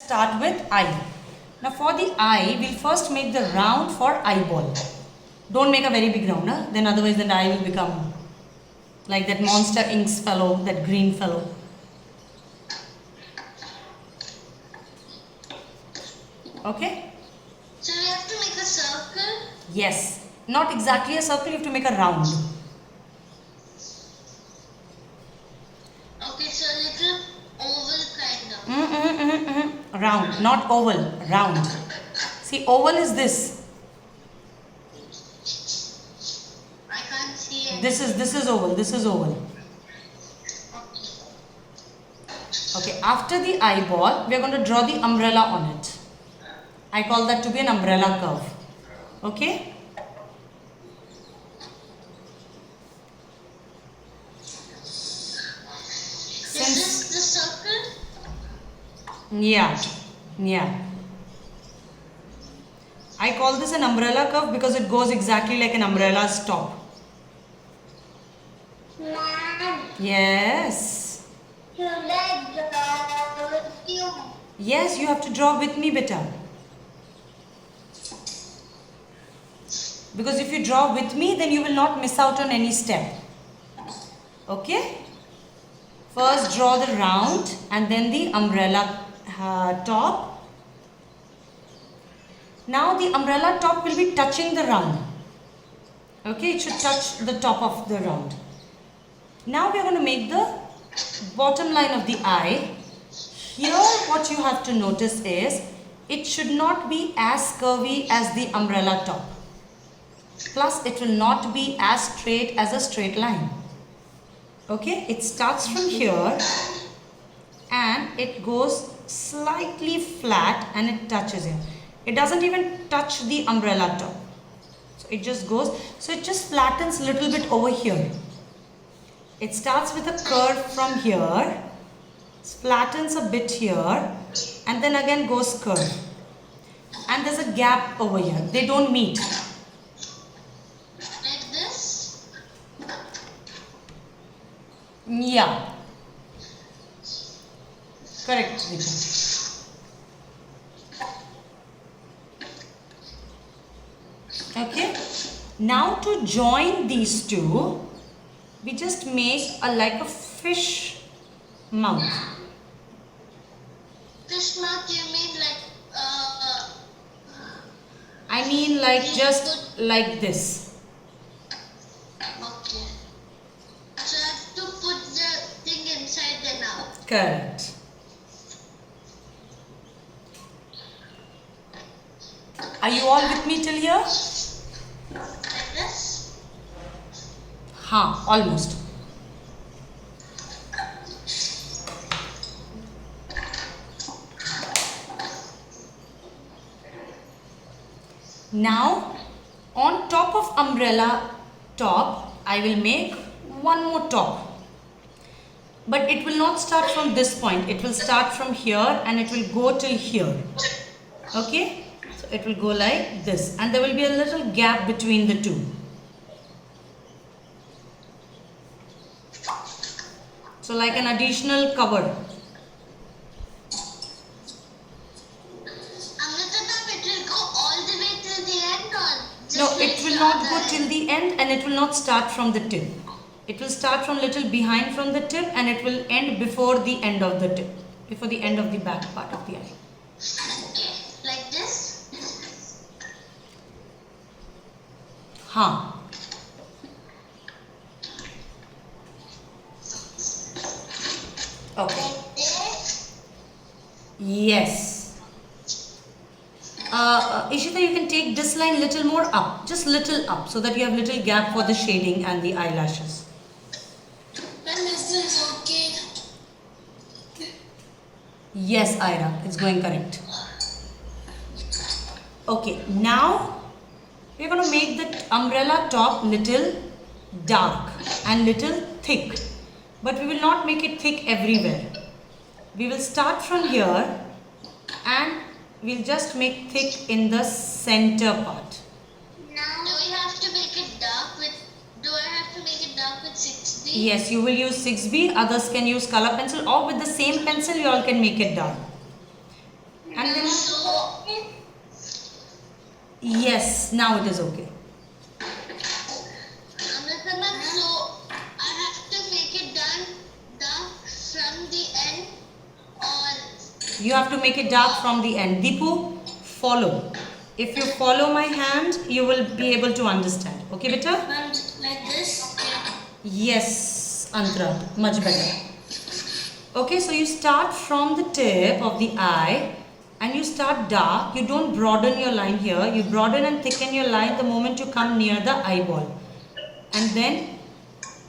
Start with eye. Now for the eye, we'll first make the round for eyeball. Don't make a very big round, huh? Then otherwise the eye will become like that Monster Inks fellow, that green fellow. Okay? So we have to make a circle? Yes. Not exactly a circle, you have to make a round. Okay, so a little oval kind of. Round, not oval, round. See, oval is this. I can't see it. This is oval, this is oval. Okay, after the eyeball, we are going to draw the umbrella on it. I call that to be an umbrella curve. Okay? Is this the circle? Yeah. I call this an umbrella curve because it goes exactly like an umbrella's top. Mom, Yes. should I draw with you? Yes, you have to draw with me, beta. Because if you draw with me, then you will not miss out on any step. Okay? First draw the round and then the umbrella top. Now the umbrella top will be touching the round. Okay, it should touch the top of the round. Now we are going to make the bottom line of the eye. Here what you have to notice is it should not be as curvy as the umbrella top. Plus it will not be as straight as a straight line. Okay, it starts from here and it goes slightly flat and it touches here. It doesn't even touch the umbrella top. So it just goes, so it just flattens a little bit over here. It starts with a curve from here, flattens a bit here and then again goes curve. And there's a gap over here. They don't meet. Like this? Yeah. Correct, Deepa. Okay. Now to join these two, we just make like a fish mouth. Fish mouth, you mean like, I mean like just like this. okay. So I have to put the thing inside the mouth. Correct. Are you all with me till here? Like this? Almost. Now, on top of umbrella top, I will make one more top. But it will not start from this point. It will start from here and it will go till here. Okay? So it will go like this. And there will be a little gap between the two. So like an additional cover. It will go all the way till the end or just No, like it will the not other go end? till the end and it will not start from the tip. It will start from little behind from the tip and it will end before the end of the tip. Before the end of the back part of the eye. Okay. Like this? Okay. Like this? Yes. Ishita, you can take this line little more up. Just little up so that you have little gap for the shading and the eyelashes. When is this okay? Yes, Ira, it's going correct. Okay, now we're going to make the umbrella top little dark and little thick. But we will not make it thick everywhere. We will start from here and we'll just make thick in the center part. Now, do we have to make it dark with, do I have to make it dark with 6B? Yes, you will use 6B, others can use color pencil, or with the same pencil you all can make it dark. Yes, now it is okay. Amrita ma'am, so I have to make it dark from the end, or You have to make it dark from the end. Deepu, follow. If you follow my hand, you will be able to understand. Okay, beta? ma'am, like this? Yes, Antara, much better. Okay, so you start from the tip of the eye and you start dark. You don't broaden your line here. You broaden and thicken your line the moment you come near the eyeball. And then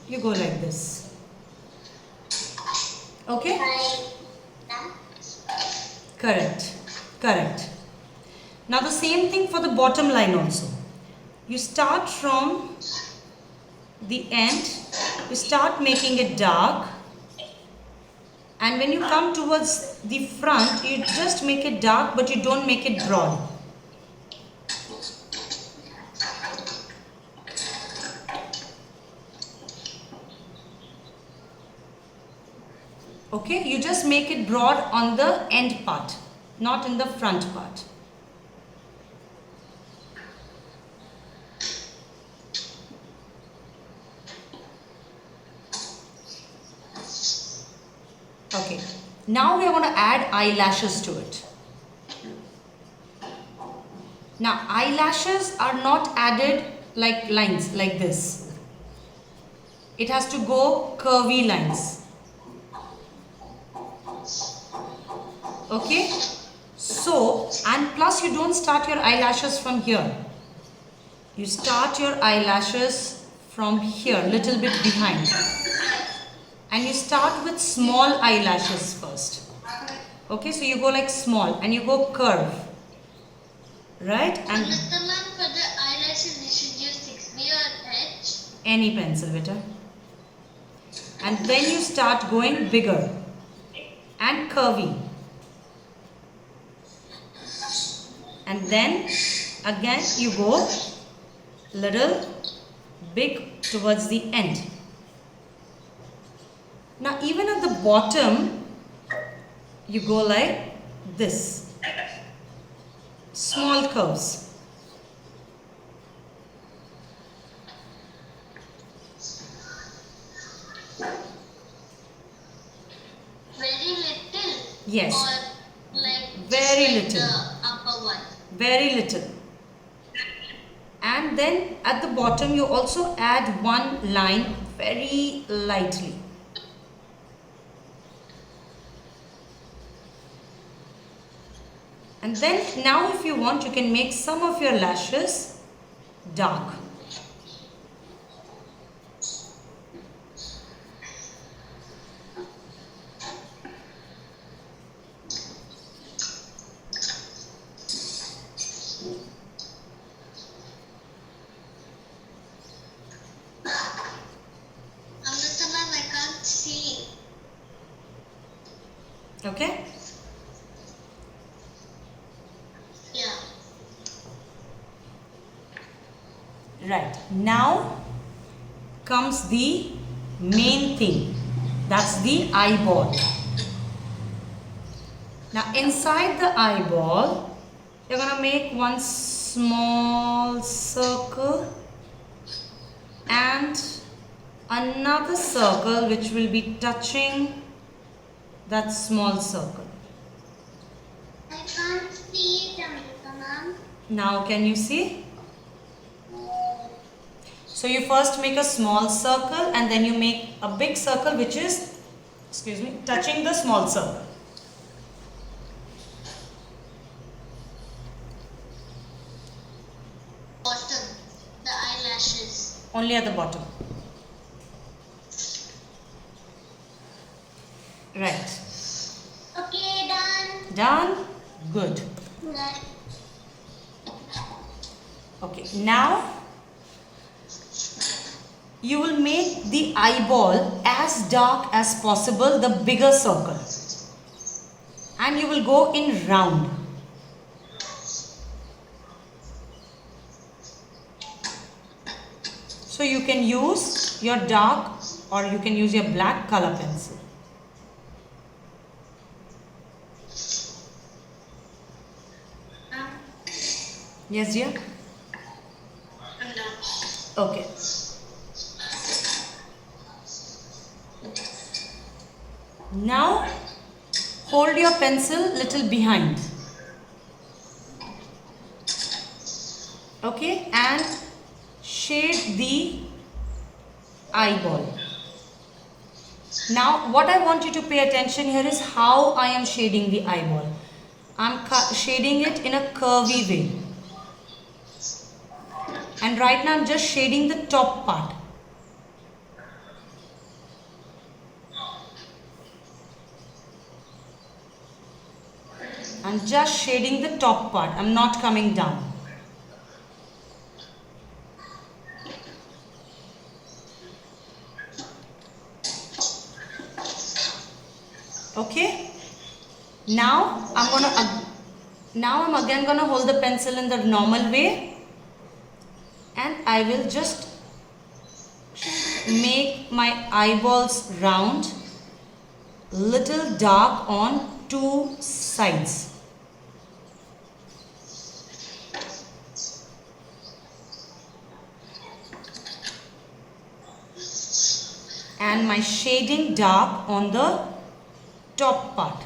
you go like this. Okay? Correct. Correct. Now the same thing for the bottom line also. You start from the end. You start making it dark. And when you come towards the front, you just make it dark, but you don't make it broad. Okay, you just make it broad on the end part, not in the front part. Okay, now we are going to add eyelashes to it. Now eyelashes are not added like lines like this. It has to go curvy lines. Okay, so and plus you don't start your eyelashes from here. You start your eyelashes from here, little bit behind. And you start with small eyelashes first. Okay, so you go like small and you go curve. Right? And Amrita ma'am, for the eyelashes, we should use 6B or H. any pencil, beta. And then you start going bigger and curvy. And then again you go little big towards the end. Now even at the bottom, you go like this, small curves. Very little? Yes. Or like Very just like little. the upper one? Very little. And then at the bottom you also add one line very lightly. And then now if you want, you can make some of your lashes dark. Amrita ma'am, I can't see. Okay? Yeah. Right. Now comes the main thing. That's the eyeball. Now inside the eyeball, you're going to make one small circle and another circle which will be touching that small circle. I can't see it, Amrita ma'am. Now can you see? So you first make a small circle and then you make a big circle which is, touching the small circle. Bottom, the eyelashes. Only at the bottom. Right. Okay, done. Done? Good. Okay, now you will make the eyeball as dark as possible, the bigger circle. And you will go in round. So you can use your dark or you can use your black color pencil. Yes, dear? Okay. Now hold your pencil little behind. Okay, and shade the eyeball. Now what I want you to pay attention here is how I am shading the eyeball. I'm shading it in a curvy way. And right now I'm just shading the top part. I'm just shading the top part. I'm not coming down. Okay. Now I'm again gonna hold the pencil in the normal way, and I will just make my eyeballs round, little dark on two sides. And my shading dark on the top part.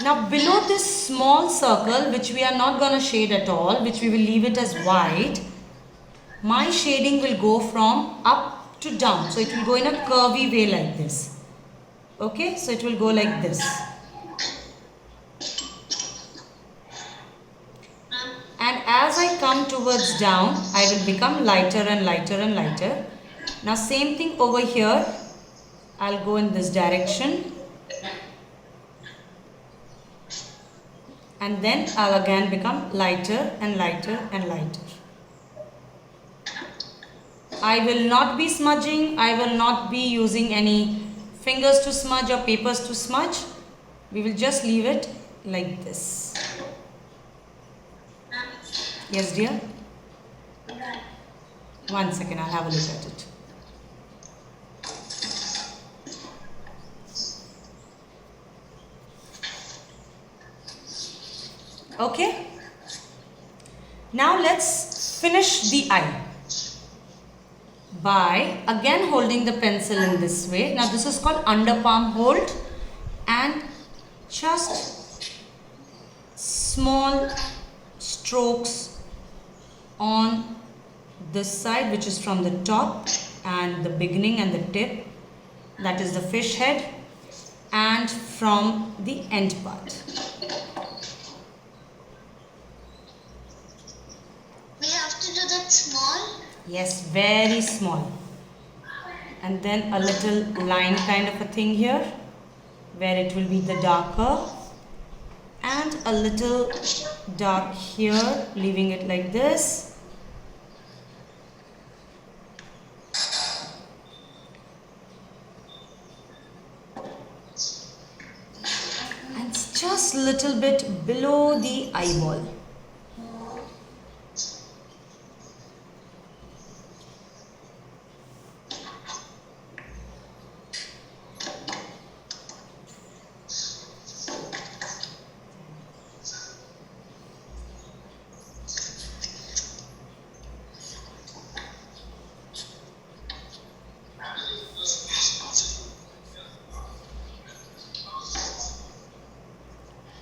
Now below this small circle, which we are not going to shade at all, which we will leave it as white, my shading will go from up to down. So it will go in a curvy way like this. Okay, so it will go like this. And as I come towards down, I will become lighter and lighter and lighter. Now same thing over here. I'll go in this direction. And then I'll again become lighter and lighter and lighter. I will not be smudging. I will not be using any fingers to smudge or papers to smudge. We will just leave it like this. Yes, dear? 1 second, I'll have a look at it. Okay. Now let's finish the eye by again holding the pencil in this way. Now this is called under palm hold, and just small strokes on this side, which is from the top and the beginning and the tip, that is the fish head, and from the end part. We have to do that small? Yes, very small. And then a little line kind of a thing here, where it will be the darker, and a little dark here, leaving it like this. And just a little bit below the eyeball.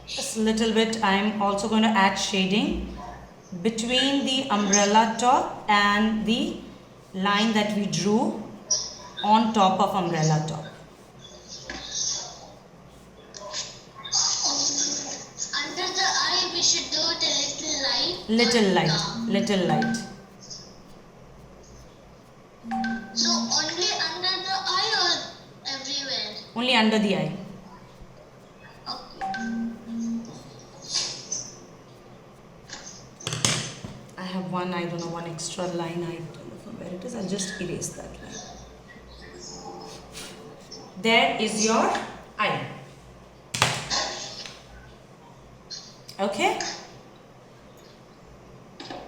Just a little bit. I am also going to add shading between the umbrella top and the line that we drew on top of umbrella top. Under the eye, we should do it a little light. Little light, little light. So only under the eye or everywhere? Only under the eye. Okay. I have one, I don't know, one extra line. I don't know from where it is. I'll just erase that line. There is your eye. Okay.